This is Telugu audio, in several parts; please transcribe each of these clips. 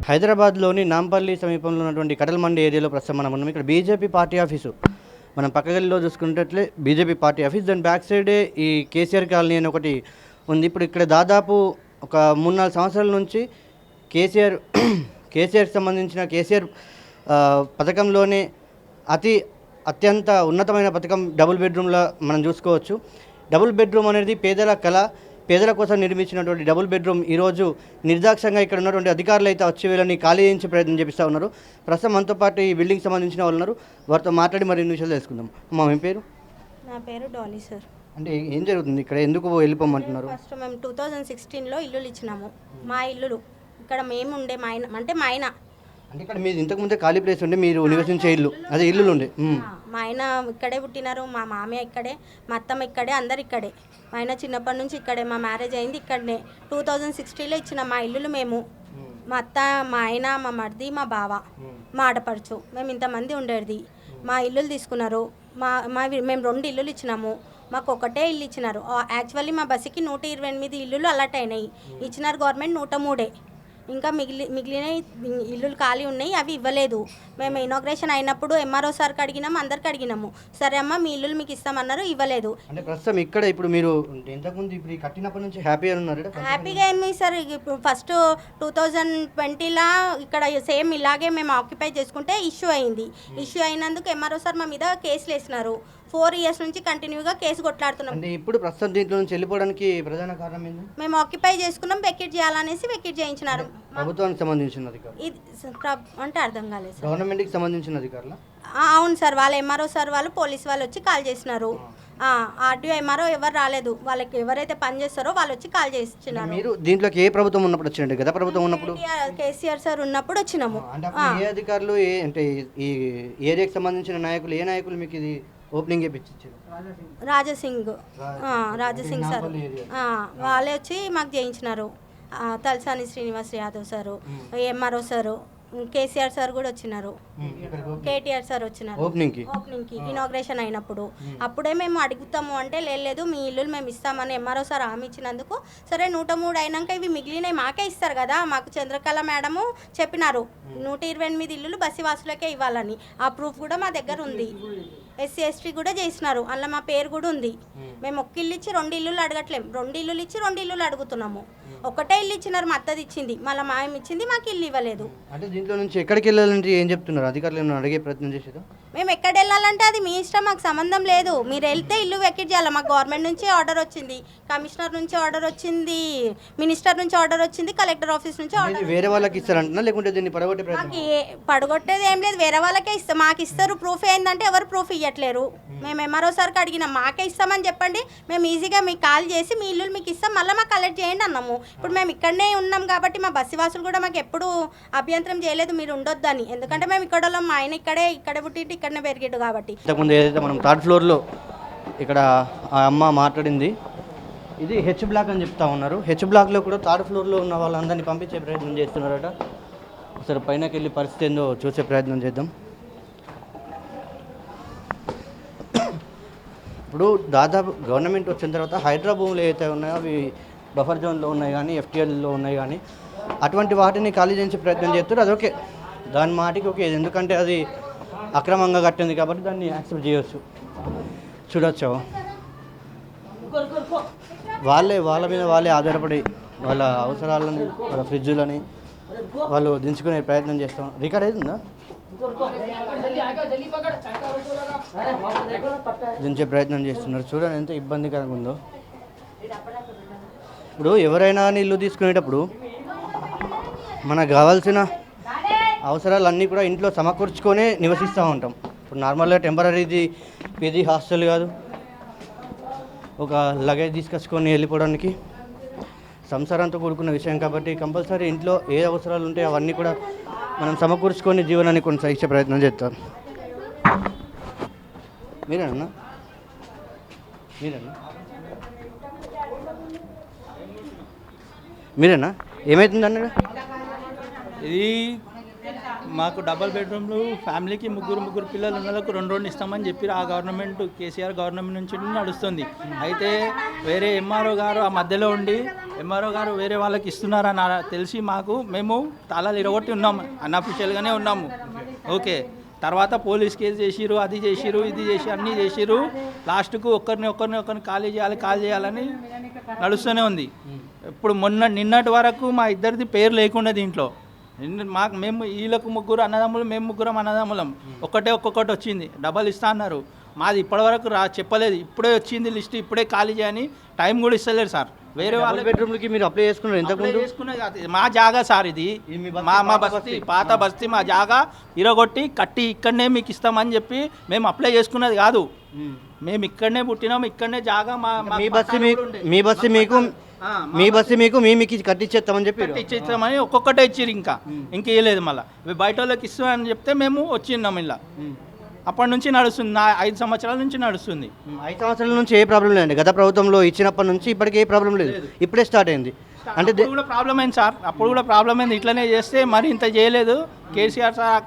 హైదరాబాద్లోని నాంపల్లి సమీపంలో ఉన్నటువంటి కటల్మండి ఏరియాలో ప్రస్తుతం మనం ఉన్నాం. ఇక్కడ బీజేపీ పార్టీ ఆఫీసు మనం పక్క గల్లీలో చూసుకున్నట్లే బీజేపీ పార్టీ ఆఫీస్, దాని బ్యాక్ సైడే ఈ కేసీఆర్ కాలనీ అని ఒకటి ఉంది. ఇప్పుడు ఇక్కడ దాదాపు ఒక 3-4 సంవత్సరాల నుంచి కేసీఆర్కి సంబంధించిన కేసీఆర్ పథకంలోనే అత్యంత ఉన్నతమైన పథకం డబుల్ బెడ్రూమ్లో మనం చూసుకోవచ్చు. డబుల్ బెడ్రూమ్ అనేది పేదల కళ, పేదల కోసం నిర్మించినటువంటి డబుల్ బెడ్రూమ్ ఈరోజు నిర్దాక్షంగా ఇక్కడ ఉన్నటువంటి అధికారులు అయితే వచ్చి వీళ్ళని ఖాళీ చేయించే ప్రయత్నం చేపిస్తూ ఉన్నారు. ప్రస్తుతం మనతో పాటు ఈ బిల్డింగ్ సంబంధించిన వాళ్ళు ఉన్నారు, వారితో మాట్లాడి మరిన్ని విషయాలు తెలుసుకుందాం. అమ్మా, మీ పేరు? నా పేరు డాలీ సార్. అంటే ఏం జరుగుతుంది ఇక్కడ, ఎందుకు వెళ్ళిపోమంటున్నారు? ఫస్ట్ మేము 2016లో ఇల్లులు ఇచ్చినాము. మా ఇల్లులు ఇక్కడ మేము ఉండే మా ఆయన అంటే ఇక్కడ మీరు ఇంతకుముందే ఖాళీ ప్లేస్ ఉండే మీరు నివసించే ఇల్లు, అదే ఇల్లులు ఉండే. మా ఆయన ఇక్కడే పుట్టినారు, మా మామయ్య ఇక్కడే, మా అత్తమ్మ ఇక్కడే, అందరు ఇక్కడే. మా ఆయన చిన్నప్పటి నుంచి ఇక్కడే, మా మ్యారేజ్ అయింది ఇక్కడనే. 2016లో ఇచ్చిన మా ఇల్లులు మేము, మా అత్త, మా ఆయన, మా మరిది, మా బావ, మా ఆడపడుచు, మేము ఇంతమంది ఉండేది. మా ఇల్లులు తీసుకున్నారు. మేము 2 ఇల్లులు ఇచ్చినాము. మాకు ఒకటే ఇల్లు ఇచ్చినారు. యాక్చువల్లీ మా బస్సుకి 128 ఇల్లులు అలర్ట్ అయినాయి. ఇచ్చినారు గవర్నమెంట్ 103. ఇంకా మిగిలిన ఇల్లులు ఖాళీ ఉన్నాయి, అవి ఇవ్వలేదు. మేము ఇనాగ్రేషన్ అయినప్పుడు ఎంఆర్ఓ సార్కి అడిగినాము, అందరికి అడిగినాము. సరే అమ్మ మీ ఇల్లులు మీకు ఇస్తామన్నారు, ఇవ్వలేదు. అంటే ప్రస్తుతం ఇక్కడ ఇప్పుడు మీరు ఇంతకుముందు ఇప్పుడు కట్టినప్పటి నుంచి హ్యాపీగా ఉన్నారు? హ్యాపీగా ఏమి సార్, ఇప్పుడు ఫస్ట్ 2020లా ఇక్కడ సేమ్ ఇలాగే మేము ఆక్యుపై చేసుకుంటే ఇష్యూ అయింది. ఇష్యూ అయినందుకు ఎంఆర్ఓ సార్ మా మీద కేసులు వేసినారు. 4 ఇయర్స్ నుంచి కంటిన్యూగా కేసు కొట్లాడుతున్నాం. అంటే ఇప్పుడు ప్రస్తుతం దీంట్లో నుంచి వెళ్ళిపోవడానికి ప్రధాన కారణం ఏంటి? మేము ఆక్యుపై చేసుకున్నాం, వెకెట్ చేయాలనేసి వెకెట్ చేయించినారు. ప్రభుత్వానికి సంబంధించిన అధికారులు అంటే అర్థం కాలేదు సార్. గవర్నమెంట్కి సంబంధించిన అధికారులు? అవును సార్, వాళ్ళ ఎంఆర్ఓ సార్ వాళ్ళు పోలీస్ వాళ్ళు వచ్చి కాల్ చేసినారు. ఆర్టీఓ ఎంఆర్ఓ ఎవరు రాలేదు, వాళ్ళకి ఎవరైతే పని చేస్తారో వాళ్ళు వచ్చి కాల్ చేసినారు. మీరు దీంట్లోకి ఏ ప్రభుత్వం ఉన్నప్పుడు వచ్చినట్టు? గత ప్రభుత్వం ఉన్నప్పుడు కేసీఆర్ సార్ ఉన్నప్పుడు వచ్చినాము. ఏ అధికారులు అంటే ఈ ఏరియాకి సంబంధించిన నాయకులు, ఏ నాయకులు మీకు ఇది ఓపెనింగ్ చేయించారు? రాజసింగ్ సార్ వాళ్ళే వచ్చి మాకు చేయించినారు. Talasani Srinivas Yadav sir, MRO sir, KCR sir కూడా వచ్చినారు, కేటీఆర్ సార్ వచ్చినారు ఓపెనింగ్కి ఇనాగ్రేషన్ అయినప్పుడు. అప్పుడే మేము అడుగుతాము అంటే లేదు మీ ఇల్లులు మేము ఇస్తామని ఎంఆర్ఓ సార్ హామీ ఇచ్చినందుకు సరే 103 అయినాక ఇవి మిగిలినవి మాకే ఇస్తారు కదా, మాకు చంద్రకళ మేడము చెప్పినారు 128 ఇల్లులు బస్సివాసులకే ఇవ్వాలని. ఆ ప్రూఫ్ కూడా మా దగ్గర ఉంది. SC ST కూడా చేసినారు, అందులో మా పేరు కూడా ఉంది. మేము ఒక్క ఇల్లు ఇచ్చి 2 ఇల్లులు అడగట్లేము, 2 ఇల్లులు ఇచ్చి 2 ఇల్లులు అడుగుతున్నాము. ఒకటే ఇల్లు ఇచ్చినారు, మా అత్తది ఇచ్చింది, మళ్ళీ మా ఆయన ఇచ్చింది, మాకు ఇల్లు ఇవ్వలేదు. అంటే దీంట్లో నుంచి ఎక్కడికి వెళ్ళాలంటే ఏం చెప్తున్నారు అధికారులు? ఏమైనా అడిగే ప్రయత్నం చేసేదా? మేము ఎక్కడ వెళ్ళాలంటే అది మీ ఇష్టం, మాకు సంబంధం లేదు. మీరు వెళ్తే ఇల్లు వెకెట్ చేయాలి. మాకు గవర్నమెంట్ నుంచి ఆర్డర్ వచ్చింది, కమిషనర్ నుంచి ఆర్డర్ వచ్చింది, మినిస్టర్ నుంచి ఆర్డర్ వచ్చింది, కలెక్టర్ ఆఫీస్ నుంచి ఆర్డర్. వేరే వాళ్ళకి ఇస్తారంటున్నా లేకుంటే దీన్ని పడగొట్టే ప్రయత్నం? పడగొట్టేది ఏం లేదు, వేరే వాళ్ళకే ఇస్తాం. మాకు ఇస్తారు. ప్రూఫ్ ఏంటంటే ఎవరు ప్రూఫ్ ఇవ్వట్లేరు. మేము ఎంఆర్ఓ సార్కి అడిగినాం, మాకే ఇస్తామని చెప్పండి, మేము ఈజీగా మీకు కాల్ చేసి మీ ఇల్లు మీకు ఇస్తాం, మళ్ళీ మాకు కలెక్ట్ చేయండి అన్నాము. ఇప్పుడు మేము ఇక్కడనే ఉన్నాం కాబట్టి మా బస్సివాసులు కూడా మాకు ఎప్పుడు అభ్యంతరం చేయలేదు మీరు ఉండొద్దని. ఎందుకంటే మేము ఇక్కడ మా ఆయన ఇక్కడే పుట్టింటి ఇక్కడనే పెరిగాడు కాబట్టి. ఇంతకుముందు ఏదైతే మనం 3rd ఫ్లోర్లో ఇక్కడ ఆ అమ్మ మాట్లాడింది, ఇది H బ్లాక్ అని చెప్తా ఉన్నారు. H బ్లాక్లో కూడా 3rd ఫ్లోర్లో ఉన్న వాళ్ళందరినీ పంపించే ప్రయత్నం చేస్తున్నారట. ఒకసారి పైనకి వెళ్ళి పరిస్థితి ఏందో చూసే ప్రయత్నం చేద్దాం. ఇప్పుడు దాదాపు గవర్నమెంట్ వచ్చిన తర్వాత హైడ్రా భూములు ఏవైతే ఉన్నాయో అవి బఫర్ జోన్లో ఉన్నాయి కానీ FTLలో ఉన్నాయి కానీ అటువంటి వాటిని ఖాళీ చేసే ప్రయత్నం చేస్తారు. అది ఓకే, దాని మాటికి ఓకే, ఎందుకంటే అది అక్రమంగా కట్టింది కాబట్టి దాన్ని యాక్సెప్ట్ చేయవచ్చు. చూడొచ్చు వాళ్ళ మీద వాళ్ళే ఆధారపడి వాళ్ళ అవసరాలని, వాళ్ళ ఫ్రిడ్జులని వాళ్ళు దించుకునే ప్రయత్నం చేస్తాం. రికార్డ్ అవుతుందా? దించే ప్రయత్నం చేస్తున్నారు. చూడండి ఎంత ఇబ్బందికరంగా ఉందో. ఇప్పుడు ఎవరైనా ఇల్లు తీసుకునేటప్పుడు మనకు కావాల్సిన అవసరాలన్నీ కూడా ఇంట్లో సమకూర్చుకొనే నివసిస్తూ ఉంటాం. ఇప్పుడు నార్మల్గా టెంపరీది ఇది హాస్టల్ కాదు, ఒక లగేజ్ తీసుకొచ్చుకొని వెళ్ళిపోవడానికి సంసారంతో కూడుకున్న విషయం కాబట్టి కంపల్సరీ ఇంట్లో ఏ అవసరాలు ఉంటాయో అవన్నీ కూడా మనం సమకూర్చుకొని జీవనాన్ని కొనసాగించే ప్రయత్నం చేస్తాం. మీరేనా ఏమవుతుంది అన్నాడు? ఇది మాకు డబల్ బెడ్రూమ్లు ఫ్యామిలీకి ముగ్గురు పిల్లలు ఉన్నలకు 2 ఇస్తామని చెప్పి ఆ గవర్నమెంట్ కేసీఆర్ గవర్నమెంట్ నుంచి నడుస్తుంది. అయితే వేరే ఎంఆర్ఓ గారు ఆ మధ్యలో ఉండి ఎంఆర్ఓ గారు వేరే వాళ్ళకి ఇస్తున్నారని తెలిసి మేము తాళాలు ఇరగొట్టి ఉన్నాము, అన్అఫిషియల్గానే ఉన్నాము. ఓకే, తర్వాత పోలీస్ కేసు చేసిరు, అది చేసిరు, ఇది చేసి అన్నీ చేసిరు. లాస్ట్కు ఒకరిని ఖాళీ చేయాలని నడుస్తూనే ఉంది. ఇప్పుడు నిన్నటి వరకు మా ఇద్దరిది పేరు లేకుండా దీంట్లో మేము వీళ్ళకు ముగ్గురు అన్నదమ్ములు, మేము ముగ్గురం అన్నదమ్ములం. ఒక్కొక్కటి వచ్చింది, డబల్ ఇస్తా అన్నారు. మాది ఇప్పటివరకు చెప్పలేదు, ఇప్పుడే వచ్చింది లిస్ట్, ఇప్పుడే ఖాళీ చేయని టైం కూడా ఇస్తలేరు సార్. వేరే వాళ్ళ బెడ్రూమ్లకి మీరు అప్లై చేసుకున్నారు ఇంతకుముందు? చేసుకున్నది మా జాగా సార్, ఇది మా బస్తీ, పాత బస్తీ మా జాగా ఇరగొట్టి కట్టి ఇక్కడనే మీకు ఇస్తామని చెప్పి మేము అప్లై చేసుకున్నది కాదు. మేము ఇక్కడనే పుట్టినాము, ఇక్కడనే జాగా మీ బస్తీ మీకు కట్టించేస్తామని చెప్పి ఇచ్చేస్తామని ఒక్కొక్కటే ఇచ్చిరు. ఇంకా ఇవ్వలేదు. మళ్ళీ బయట వాళ్ళకి ఇస్తామని చెప్తే మేము వచ్చిన్నాం. ఇలా అప్పటి నుంచి నడుస్తుంది, 5 సంవత్సరాల నుంచి నడుస్తుంది. 5 సంవత్సరాల నుంచి ఏ ప్రాబ్లం లేదండి. గత ప్రభుత్వంలో ఇచ్చినప్పటి నుంచి ఇప్పటికి ఏ ప్రాబ్లం లేదు, ఇప్పుడే స్టార్ట్ అయింది. అంటే కూడా ప్రాబ్లం అయింది సార్, అప్పుడు కూడా ప్రాబ్లం అయింది. ఇట్లనే చేస్తే మరి ఇంత చేయలేదు. కేసీఆర్ సార్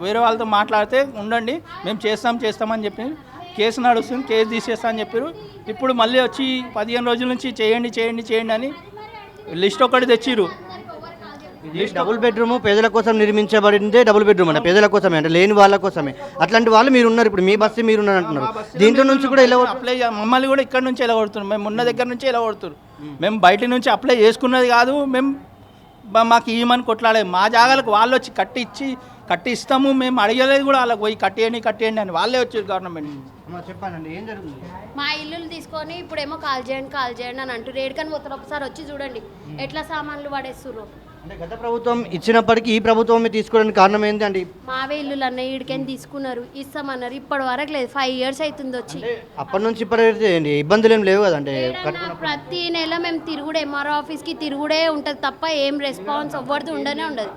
వేరే వాళ్ళతో మాట్లాడితే ఉండండి, మేము చేస్తామని చెప్పి కేసు నడుస్తుంది, కేసు తీసేస్తా అని చెప్పారు. ఇప్పుడు మళ్ళీ వచ్చి 15 రోజుల నుంచి చేయండి అని లిస్ట్ ఒకటి తెచ్చిరు. డబుల్ బెడ్రూమ్ పేదల కోసం నిర్మించబడిందే. డబుల్ బెడ్రూమ్ అంటే పేదల కోసమే, అంటే లేని వాళ్ళ కోసమే. అట్లాంటి వాళ్ళు మీరు ఉన్నారు, ఇప్పుడు మీ బస్సు మీరు ఉన్నారు అంటున్నారు. దీంట్లో నుంచి కూడా ఎలా అప్లై మమ్మల్ని కూడా ఇక్కడ నుంచి ఎలా కొడుతున్నారు, మేము ఉన్న దగ్గర నుంచి ఎలా కొడుతున్నారు. మేము బయట నుంచి అప్లై చేసుకున్నది కాదు, మేము మాకు ఇవ్వమని కొట్లాడే. మా జాగాలకు వాళ్ళు వచ్చి కట్టి ఇస్తాము, మేము అడగలేదు కూడా. వాళ్ళకి పోయి కట్టేయండి అని వాళ్ళే వచ్చారు గవర్నమెంట్. చెప్పానండి, ఏం జరుగుతుంది? మా ఇల్లులు తీసుకొని ఇప్పుడేమో కాల్ చేయండి అని అంటారు. ఏడుకని పోతారు, ఒకసారి వచ్చి చూడండి ఎట్లా సామాన్లు పడేస్తుర్రు. అంటే గత ప్రభుత్వం ఇచ్చినప్పటికీ ఈ ప్రభుత్వం తీసుకోవడానికి కారణం ఏంటి అంటే మావే ఇల్లులు అన్న ఈడికని తీసుకున్నారు, ఇస్తామన్నారు. ఇప్పటి వరకు లేదు, 5 years అవుతుంది వచ్చి. అప్పటి నుంచి ఇప్పటికైతే ఇబ్బందులు ఏం లేవు కదంటే. ప్రతి నెల మేము తిరుగుడే, ఎంఆర్ఓ ఆఫీస్కి తిరుగుడే ఉంటుంది తప్ప ఏం రెస్పాన్స్ ఎవరిది ఉండదు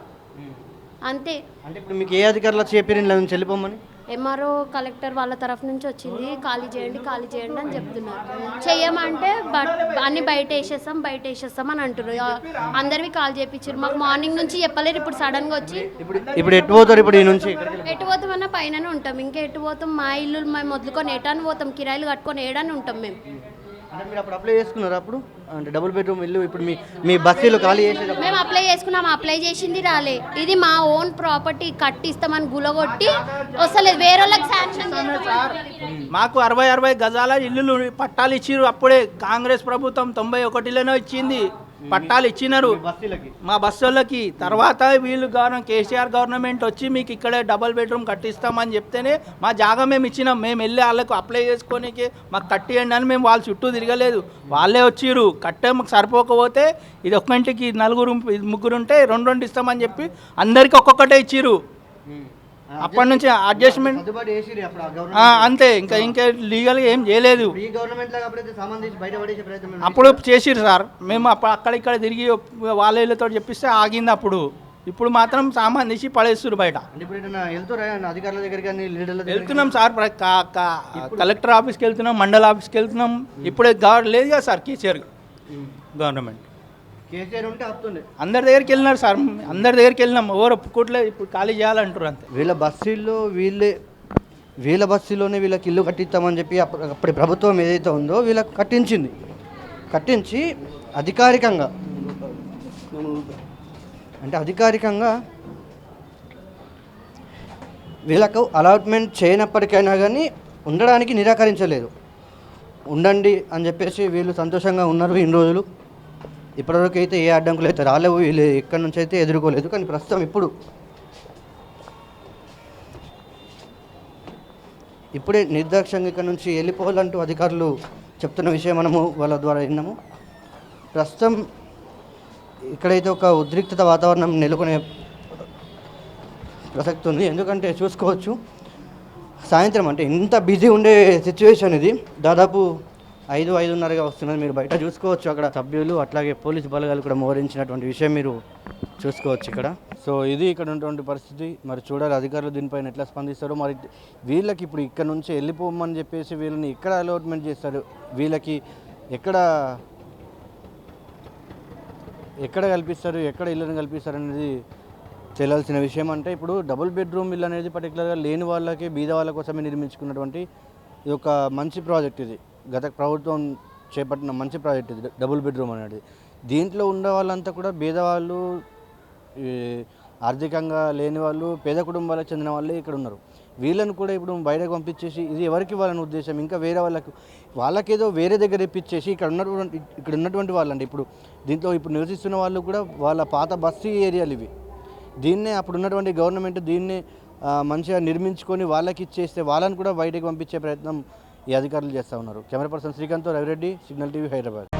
అంతే. అంటే ఇప్పుడు మీకు ఏ అధికారులు చెప్పారు ఇలా నుంచి వెళ్ళిపోమని? ఎంఆర్ఓ కలెక్టర్ వాళ్ళ తరఫు నుంచి వచ్చింది, ఖాళీ చేయండి అని చెప్తున్నారు. చెయ్యమంటే అన్ని బయట వేసేస్తాం అని అంటున్నారు. అందరివి కాల్ చేయించారు. మాకు మార్నింగ్ నుంచి చెప్పలేరు, ఇప్పుడు సడన్గా వచ్చి ఇప్పుడు ఎటు పోతారు? ఇప్పుడు ఈ నుంచి ఎటు పోతామన్నా పైననే ఉంటాం, ఇంకా ఎటు పోతాం? మా ఇల్లు మేము వదులుకొని ఏటాన్ని పోతాం, కిరాయిలు కట్టుకొని ఏడాన్ని ఉంటాం మేము. అంటే మీరు అప్పుడు అప్లై చేసుకున్నారు? అప్పుడు అంటే డబుల్ బెడ్రూమ్ ఇల్లు ఇప్పుడు మీ బస్తీలో ఖాళీ చేసేది మేము అప్లై చేసుకున్నాం, అప్లై చేసింది రాలే. ఇది మా ఓన్ ప్రాపర్టీ, కట్టిస్తామని గులగొట్టి వస్తలేదు, వేరే వాళ్ళకి శాంక్షన్. మాకు 60 గజాల ఇల్లులు పట్టాలు ఇచ్చిరు. అప్పుడే కాంగ్రెస్ ప్రభుత్వం 91లోనే ఇచ్చింది, పట్టాలు ఇచ్చినారు మా బస్సులకి. తర్వాత వీళ్ళు కేసీఆర్ గవర్నమెంట్ వచ్చి మీకు ఇక్కడే డబల్ బెడ్రూమ్ కట్టిస్తామని చెప్తేనే మా జాగా మేము ఇచ్చినాం. మేము వెళ్ళి వాళ్ళకు అప్లై చేసుకోనికి మాకు కట్టియండి అని మేము వాళ్ళ చుట్టూ తిరగలేదు, వాళ్ళే వచ్చిర్రు. కట్టే మాకు సరిపోకపోతే ఇది ఒక్కంటికి 4 ఉంటే 2 ఇస్తామని చెప్పి అందరికి ఒక్కొక్కటే ఇచ్చిర్రు. అప్పటి నుంచి అడ్జస్ట్మెంట్ అంతే, ఇంకా లీగల్గా ఏం చేయలేదు. అప్పుడు చేసిరు సార్, మేము అక్కడ తిరిగి వాళ్ళతో చెప్పిస్తే ఆగింది అప్పుడు. ఇప్పుడు మాత్రం సామాన్ తీసి పడేస్తారు బయట. వెళ్తున్నాం సార్, కలెక్టర్ ఆఫీస్కి వెళ్తున్నాం, మండల ఆఫీస్కి వెళ్తున్నాం. ఇప్పుడే లేదు కదా సార్ కేసీఆర్ గవర్నమెంట్. అందరి దగ్గరికి వెళ్ళినారు సార్, అందరి దగ్గరికి వెళ్ళినాం, ఎవరు ఒప్పుకోవట్లేదు. ఇప్పుడు ఖాళీ చేయాలంటారు అంతే. వీళ్ళ బస్సులోనే వీళ్ళకి ఇల్లు కట్టిస్తామని చెప్పి అప్పటి ప్రభుత్వం ఏదైతే ఉందో వీళ్ళకి కట్టించి అధికారికంగా వీళ్ళకు అలాట్మెంట్ చేయనప్పటికైనా కానీ ఉండడానికి నిరాకరించలేదు. ఉండండి అని చెప్పేసి వీళ్ళు సంతోషంగా ఉన్నారు ఇన్ని రోజులు. ఇప్పటివరకు అయితే ఏ అడ్డంకులు అయితే రాలేవు, వీళ్ళు ఎక్కడి నుంచి అయితే ఎదుర్కోలేదు. కానీ ప్రస్తుతం ఇప్పుడే నిర్దాక్షంగా ఇక్కడ నుంచి వెళ్ళిపోవాలంటూ అధికారులు చెప్తున్న విషయం మనము వాళ్ళ ద్వారా విన్నాము. ప్రస్తుతం ఇక్కడైతే ఒక ఉద్రిక్తత వాతావరణం నెలకొనే ప్రసక్తి ఉంది. ఎందుకంటే చూసుకోవచ్చు, సాయంత్రం అంటే ఇంత బిజీ ఉండే సిచ్యువేషన్ ఇది. దాదాపు 5:30గా వస్తున్నది. మీరు బయట చూసుకోవచ్చు, అక్కడ సభ్యులు అట్లాగే పోలీసు బలగాలు కూడా మోహరించినటువంటి విషయం మీరు చూసుకోవచ్చు ఇక్కడ. సో ఇది ఇక్కడ ఉన్నటువంటి పరిస్థితి. మరి చూడాలి అధికారులు దీనిపైన ఎట్లా స్పందిస్తారో. మరి వీళ్ళకి ఇప్పుడు ఇక్కడ నుంచి వెళ్ళిపోమని చెప్పేసి వీళ్ళని ఎక్కడ అలాట్మెంట్ చేస్తారు, వీళ్ళకి ఎక్కడ కల్పిస్తారు, ఎక్కడ ఇళ్ళని కల్పిస్తారు అనేది తెలియాల్సిన విషయం. అంటే ఇప్పుడు డబుల్ బెడ్రూమ్ ఇల్లు అనేది పర్టికులర్గా లేని వాళ్ళకి, బీద వాళ్ళ కోసమే నిర్మించుకున్నటువంటి ఇది ఒక మంచి ప్రాజెక్ట్. ఇది గత ప్రభుత్వం చేపట్టిన మంచి ప్రాజెక్ట్ ఇది, డబుల్ బెడ్రూమ్ అనేది. దీంట్లో ఉన్న వాళ్ళంతా కూడా పేదవాళ్ళు, ఈ ఆర్థికంగా లేని వాళ్ళు, పేద కుటుంబాలకు చెందిన వాళ్ళే ఇక్కడ ఉన్నారు. వీళ్ళని కూడా ఇప్పుడు బయటకు పంపించేసి ఇది ఎవరికి వాళ్ళని ఉద్దేశం, ఇంకా వేరే వాళ్ళకేదో వేరే దగ్గర ఇప్పించేసి ఇక్కడ ఉన్నటువంటి వాళ్ళండి. ఇప్పుడు దీంట్లో ఇప్పుడు నివసిస్తున్న వాళ్ళు కూడా వాళ్ళ పాత బస్తీ ఏరియాలు ఇవి. దీన్నే అప్పుడు ఉన్నటువంటి గవర్నమెంట్ దీన్నే మంచిగా నిర్మించుకొని వాళ్ళకి ఇచ్చేస్తే వాళ్ళని కూడా బయటకు పంపించే ప్రయత్నం ఈ అధికారులు చేస్తూ ఉన్నారు. Camera person Srikanth, Ravi Reddy, signal TV, Hyderabad.